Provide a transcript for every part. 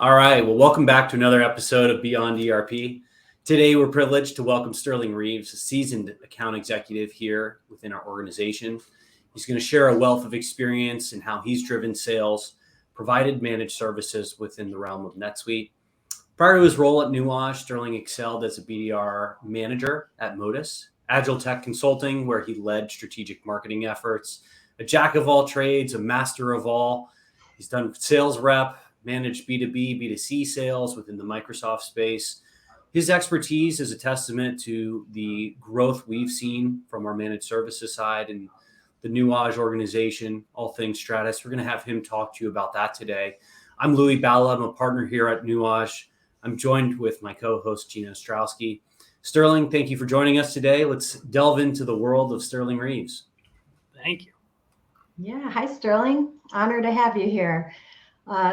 All right. Well, welcome back to another episode of Beyond ERP. Today, we're privileged to welcome Sterling Reeves, a seasoned account executive here within our organization. He's going to share a wealth of experience in how he's driven sales, provided managed services within the realm of NetSuite. Prior to his role at Nuage, Sterling excelled as a BDR manager at Modus, Agile Tech Consulting, where he led strategic marketing efforts, a jack of all trades, a master of all. He's done sales rep, managed B2B, B2C sales within the Microsoft space. His expertise is a testament to the growth we've seen from our managed services side and the Nuage organization, all things Stratus. We're going to have him talk to you about that today. I'm Balla. I'm a partner here at Nuage. I'm joined with my co-host, Gina Ostrowsky. Sterling, thank you for joining us today. Let's delve into the world of Sterling Reeves. Thank you. Yeah. Hi, Sterling. Honored to have you here.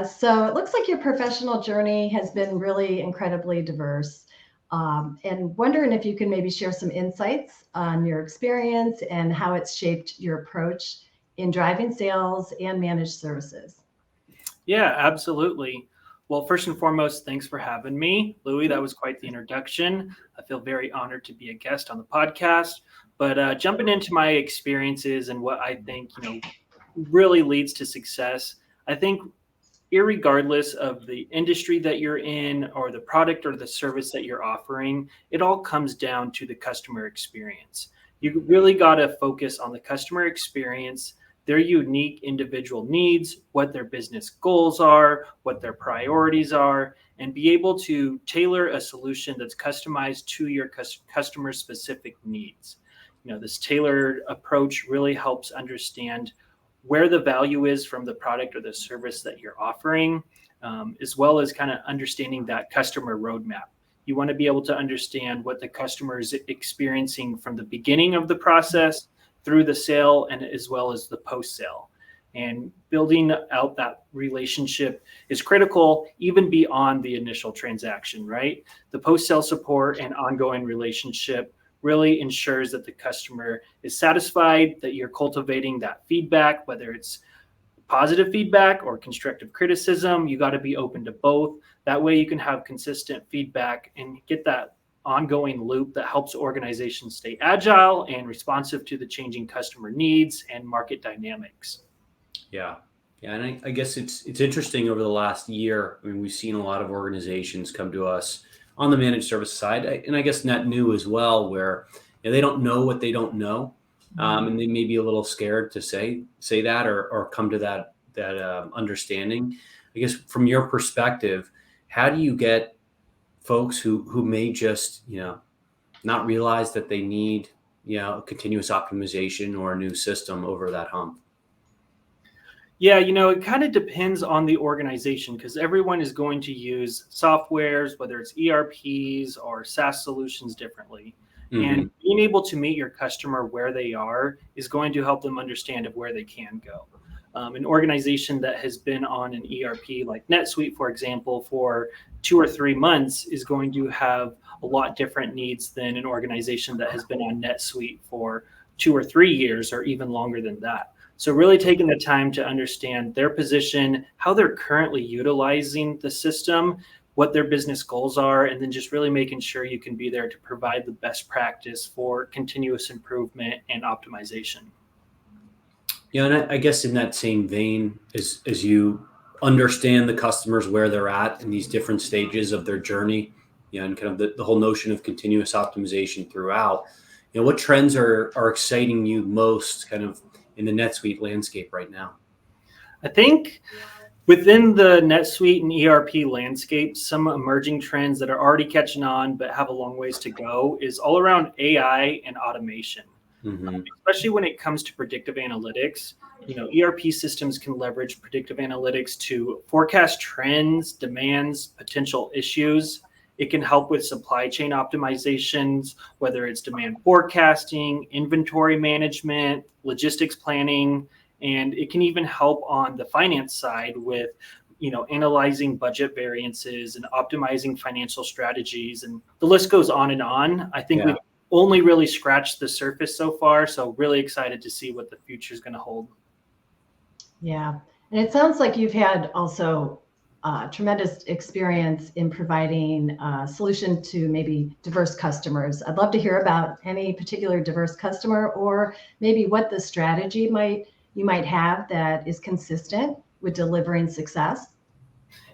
So it looks like your professional journey has been really incredibly diverse. And wondering if you can maybe share some insights on your experience and how it's shaped your approach in driving sales and managed services. Yeah, absolutely. Well, first and foremost, thanks for having me, Louis. That was quite the introduction. I feel very honored to be a guest on the podcast. But jumping into my experiences and what I think, really leads to success, I think irregardless of the industry that you're in or the product or the service that you're offering, it all comes down to the customer experience. You really got to focus on the customer experience, their unique individual needs, what their business goals are, what their priorities are, and be able to tailor a solution that's customized to your customer specific needs. This tailored approach really helps understand where the value is from the product or the service that you're offering, as well as kind of understanding that customer roadmap. You want to be able to understand what the customer is experiencing from the beginning of the process through the sale and as well as the post-sale. And building out that relationship is critical even beyond the initial transaction, right? The post-sale support and ongoing relationship really ensures that the customer is satisfied, that you're cultivating that feedback, whether it's positive feedback or constructive criticism. You got to be open to both. That way you can have consistent feedback and get that ongoing loop that helps organizations stay agile and responsive to the changing customer needs and market dynamics. Yeah. And I guess it's interesting over the last year. I mean, we've seen a lot of organizations come to us on the managed service side, and I guess net new as well, where they don't know what they don't know, and they may be a little scared to say that or come to that understanding. I guess from your perspective, how do you get folks who may just not realize that they need continuous optimization or a new system over that hump? Yeah, it kind of depends on the organization because everyone is going to use softwares, whether it's ERPs or SaaS solutions differently. Mm-hmm. And being able to meet your customer where they are is going to help them understand of where they can go. An organization that has been on an ERP like NetSuite, for example, for 2 or 3 months is going to have a lot different needs than an organization that has been on NetSuite for 2 or 3 years or even longer than that. So really taking the time to understand their position, how they're currently utilizing the system, what their business goals are, and then just really making sure you can be there to provide the best practice for continuous improvement and optimization. Yeah, and I guess in that same vein, as you understand the customers where they're at in these different stages of their journey, and kind of the whole notion of continuous optimization throughout, what trends are exciting you most kind of in the NetSuite landscape right now? I think within the NetSuite and ERP landscape, some emerging trends that are already catching on but have a long ways to go is all around AI and automation. Mm-hmm. Especially when it comes to predictive analytics. ERP systems can leverage predictive analytics to forecast trends, demands, potential issues. It can help with supply chain optimizations, whether it's demand forecasting, inventory management, logistics planning, and it can even help on the finance side with, analyzing budget variances and optimizing financial strategies. And the list goes on and on. I think we've only really scratched the surface so far. So really excited to see what the future is going to hold. Yeah. And it sounds like you've had also tremendous experience in providing a solution to maybe diverse customers. I'd love to hear about any particular diverse customer, or maybe what the strategy you might have that is consistent with delivering success.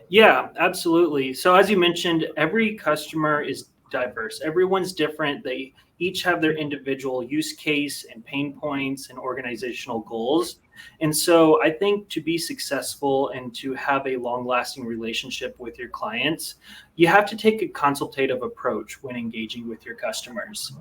Yeah, absolutely. So as you mentioned, every customer is diverse. Everyone's different. They each have their individual use case and pain points and organizational goals. And so I think to be successful and to have a long-lasting relationship with your clients, you have to take a consultative approach when engaging with your customers.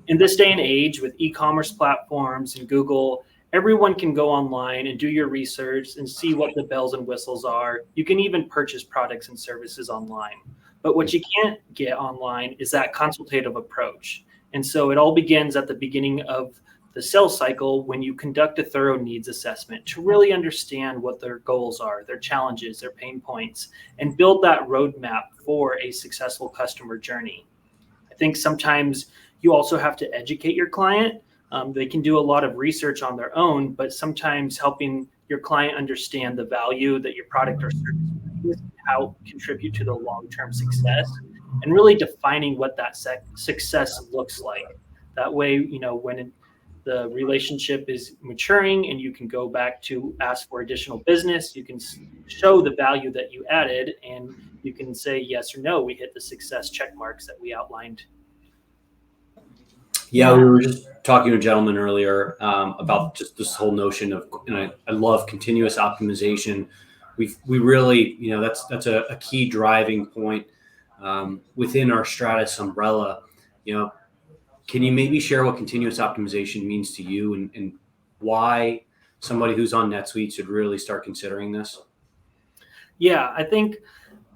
In this day and age with e-commerce platforms and Google, everyone can go online and do your research and see what the bells and whistles are. You can even purchase products and services online. But what you can't get online is that consultative approach. And so it all begins at the beginning of the sales cycle when you conduct a thorough needs assessment to really understand what their goals are, their challenges, their pain points, and build that roadmap for a successful customer journey. I think sometimes you also have to educate your client. They can do a lot of research on their own, but sometimes helping your client understand the value that your product or service brings, how it contribute to the long-term success, and really defining what that success looks like. That way, when the relationship is maturing and you can go back to ask for additional business, you can show the value that you added, and you can say yes or no, we hit the success check marks that we outlined. Yeah, we were just talking to a gentleman earlier about just this whole notion of, and I love continuous optimization. We really, that's a key driving point within our Stratus umbrella. Can you maybe share what continuous optimization means to you, and why somebody who's on NetSuite should really start considering this? Yeah, I think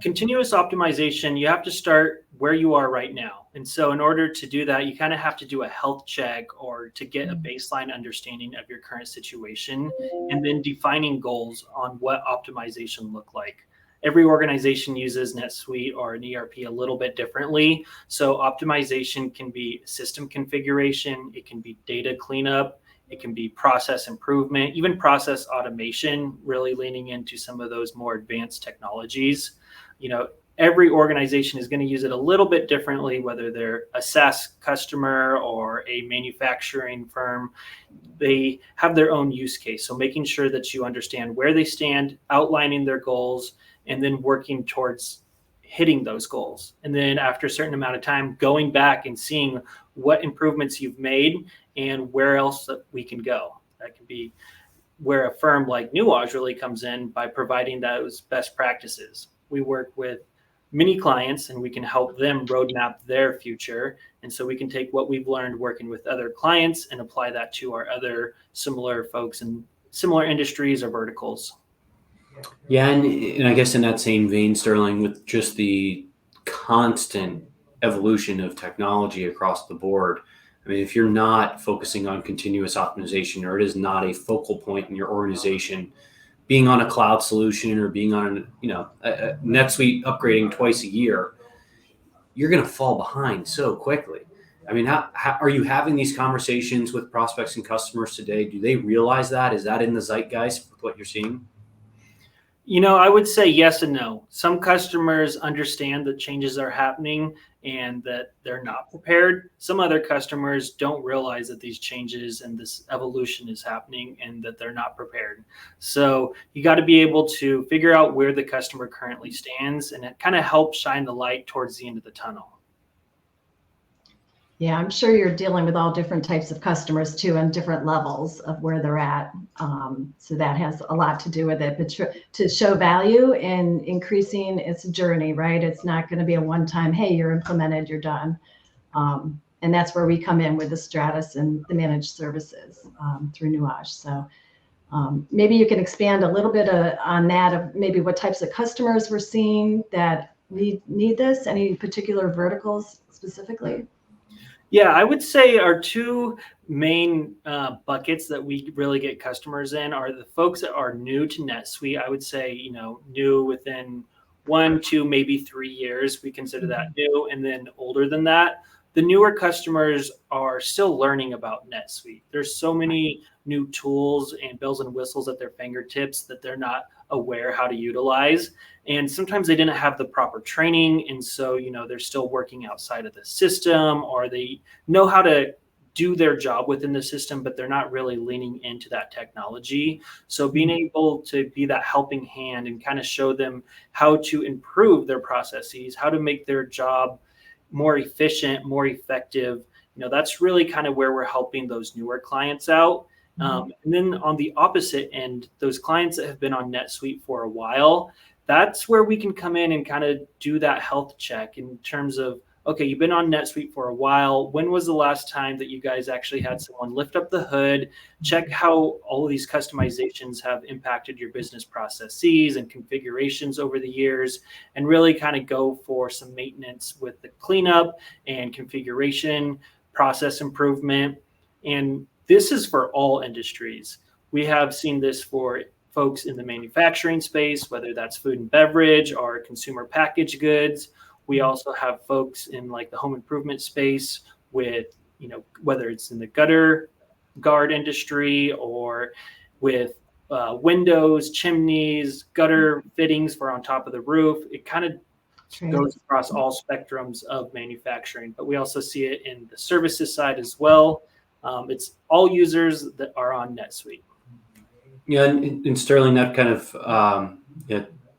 continuous optimization, you have to start where you are right now. And so in order to do that, you kind of have to do a health check or to get a baseline understanding of your current situation, and then defining goals on what optimization look like. Every organization uses NetSuite or an ERP a little bit differently. So optimization can be system configuration, it can be data cleanup, it can be process improvement, even process automation, really leaning into some of those more advanced technologies. Every organization is going to use it a little bit differently, whether they're a SaaS customer or a manufacturing firm. They have their own use case. So making sure that you understand where they stand, outlining their goals, and then working towards hitting those goals. And then after a certain amount of time, going back and seeing what improvements you've made and where else that we can go. That can be where a firm like Nuage really comes in by providing those best practices. We work with many clients and we can help them roadmap their future. And so we can take what we've learned working with other clients and apply that to our other similar folks in similar industries or verticals. Yeah, and I guess in that same vein, Sterling, with just the constant evolution of technology across the board, I mean, if you're not focusing on continuous optimization, or it is not a focal point in your organization, being on a cloud solution or being on a NetSuite upgrading twice a year, you're going to fall behind so quickly. I mean, how are you having these conversations with prospects and customers today? Do they realize that? Is that in the zeitgeist with what you're seeing? I would say yes and no. Some customers understand that changes are happening and that they're not prepared. Some other customers don't realize that these changes and this evolution is happening and that they're not prepared. So you got to be able to figure out where the customer currently stands, and it kind of helps shine the light towards the end of the tunnel. Yeah, I'm sure you're dealing with all different types of customers too, and different levels of where they're at. So that has a lot to do with it. But to show value in increasing, it's a journey, right? It's not going to be a one-time, hey, you're implemented, you're done. And that's where we come in with the Stratus and the managed services through Nuage. So maybe you can expand a little bit on that, of maybe what types of customers we're seeing that need this, any particular verticals specifically? Yeah, I would say our two main buckets that we really get customers in are the folks that are new to NetSuite. I would say, new within 1, 2, maybe 3 years. We consider that new, and then older than that. The newer customers are still learning about NetSuite. There's so many new tools and bells and whistles at their fingertips that they're not aware how to utilize. And sometimes they didn't have the proper training. And so, they're still working outside of the system, or they know how to do their job within the system, but they're not really leaning into that technology. So being able to be that helping hand and kind of show them how to improve their processes, how to make their job more efficient, more effective, that's really kind of where we're helping those newer clients out. And then on the opposite end, those clients that have been on NetSuite for a while, that's where we can come in and kind of do that health check in terms of, okay, you've been on NetSuite for a while. When was the last time that you guys actually had someone lift up the hood, check how all of these customizations have impacted your business processes and configurations over the years, and really kind of go for some maintenance with the cleanup and configuration, process improvement. And this is for all industries. We have seen this for folks in the manufacturing space, whether that's food and beverage or consumer packaged goods. We also have folks in like the home improvement space with, whether it's in the gutter guard industry or with windows, chimneys, gutter fittings for on top of the roof. It kind of goes across all spectrums of manufacturing, but we also see it in the services side as well. It's all users that are on NetSuite. Yeah, and Sterling, that kind of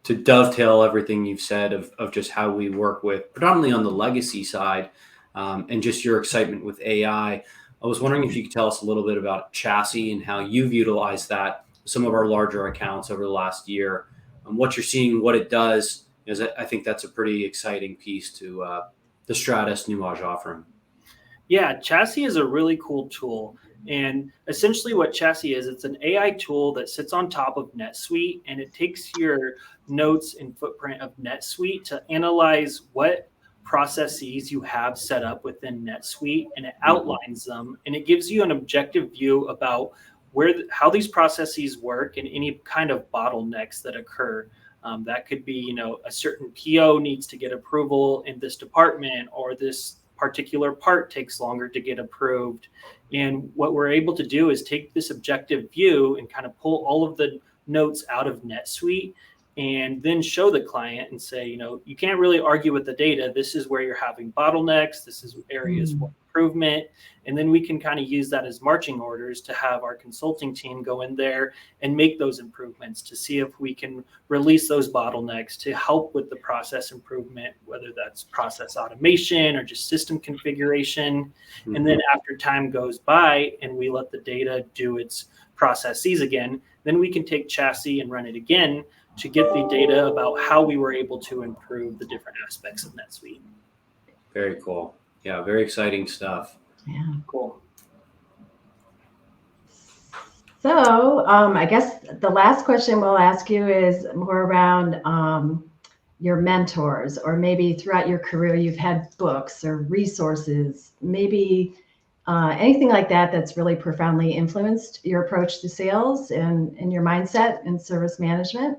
to dovetail everything you've said of just how we work with predominantly on the legacy side, and just your excitement with AI. I was wondering if you could tell us a little bit about Chassis and how you've utilized that, some of our larger accounts over the last year, and what you're seeing, what it does. Because I think that's a pretty exciting piece to the Stratus Nuage offering. Yeah, Chassis is a really cool tool. And essentially what Chassis is, it's an AI tool that sits on top of NetSuite, and it takes your notes and footprint of NetSuite to analyze what processes you have set up within NetSuite, and it outlines them, and it gives you an objective view about how these processes work and any kind of bottlenecks that occur. That could be, a certain PO needs to get approval in this department, or this particular part takes longer to get approved. And what we're able to do is take this objective view and kind of pull all of the notes out of NetSuite, and then show the client and say, you can't really argue with the data. This is where you're having bottlenecks. This is areas for improvement. And then we can kind of use that as marching orders to have our consulting team go in there and make those improvements to see if we can release those bottlenecks to help with the process improvement, whether that's process automation or just system configuration. And then after time goes by and we let the data do its processes again, then we can take Chassis and run it again to get the data about how we were able to improve the different aspects of NetSuite. Very cool. Yeah, very exciting stuff. Yeah. Cool. So I guess the last question we'll ask you is more around your mentors, or maybe throughout your career you've had books or resources, maybe anything like that that's really profoundly influenced your approach to sales and your mindset and service management.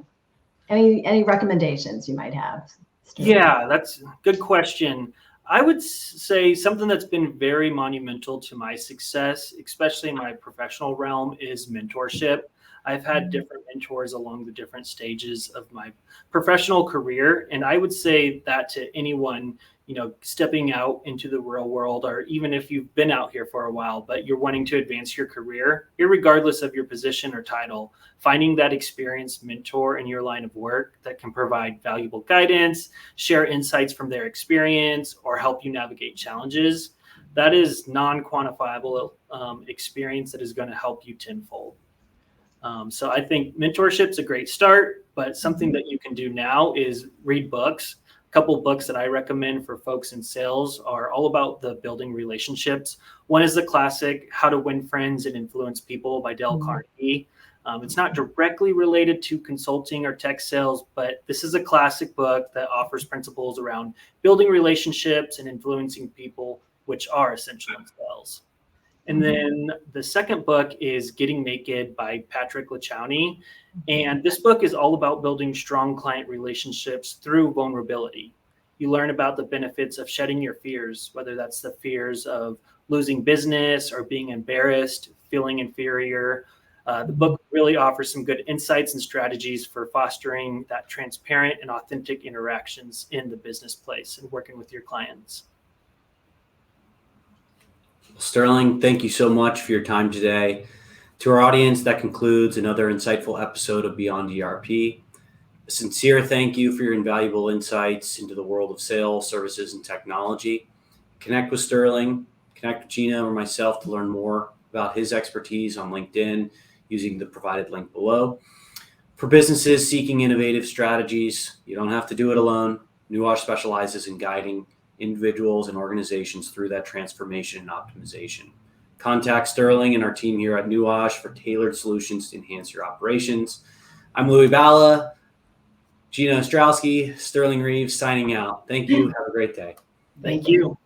Any recommendations you might have? Yeah, that's a good question. I would say something that's been very monumental to my success, especially in my professional realm, is mentorship. I've had different mentors along the different stages of my professional career. And I would say that to anyone, stepping out into the real world, or even if you've been out here for a while, but you're wanting to advance your career, irregardless of your position or title, finding that experienced mentor in your line of work that can provide valuable guidance, share insights from their experience, or help you navigate challenges, that is non-quantifiable experience that is going to help you tenfold. So I think mentorship's a great start, but something that you can do now is read books. A couple of books that I recommend for folks in sales are all about the building relationships. One is the classic How to Win Friends and Influence People by Dale Carnegie. It's not directly related to consulting or tech sales, but this is a classic book that offers principles around building relationships and influencing people, which are essential in sales. And then the second book is Getting Naked by Patrick Lencioni. And this book is all about building strong client relationships through vulnerability. You learn about the benefits of shedding your fears, whether that's the fears of losing business or being embarrassed, feeling inferior. The book really offers some good insights and strategies for fostering that transparent and authentic interactions in the business place and working with your clients. Sterling, thank you so much for your time today. To our audience, that concludes another insightful episode of Beyond ERP. A sincere thank you for your invaluable insights into the world of sales, services, and technology. Connect with Sterling, connect with Gina or myself to learn more about his expertise on LinkedIn using the provided link below. For businesses seeking innovative strategies, you don't have to do it alone. Nuage specializes in guiding individuals and organizations through that transformation and optimization. Contact Sterling and our team here at Nuage for tailored solutions to enhance your operations. I'm Balla, Gina Ostrowsky, Sterling Reeves signing out. Thank you. Have a great day. Thank you.